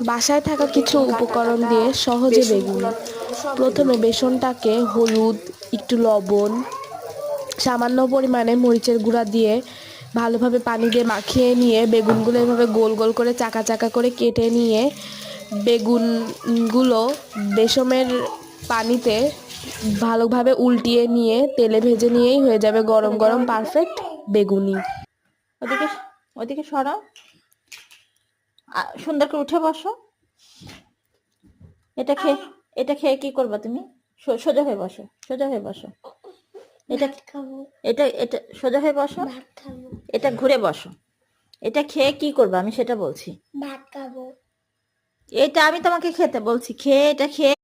বাসায় থাকা কিছু উপকরণ দিয়ে সহজে বেগুনি। প্রথমে বেসনটাকে হলুদ, একটু লবণ, সামান্য পরিমাণে মরিচের গুঁড়া দিয়ে ভালোভাবে পানি দিয়ে মাখিয়ে নিয়ে বেগুনগুলো এভাবে গোল গোল করে চাকা চাকা করে কেটে নিয়ে বেগুনগুলো বেসমের পানিতে ভালোভাবে উল্টিয়ে নিয়ে তেলে ভেজে নিয়েই হয়ে যাবে গরম গরম পারফেক্ট বেগুনি। ওদিকে ওদিকে সরাও, সুন্দর করে উঠে বসো। এটা খেয়ে এটা খেয়ে কি করবা তুমি? সোজা হয়ে বসো, সোজা হয়ে বসো। এটা এটা এটা সোজা হয়ে বসো, এটা ঘুরে বসো। এটা খেয়ে কি করবা আমি সেটা বলছি। ভাত খাবো। এটা আমি তোমাকে খেতে বলছি, খেয়ে এটা খেয়ে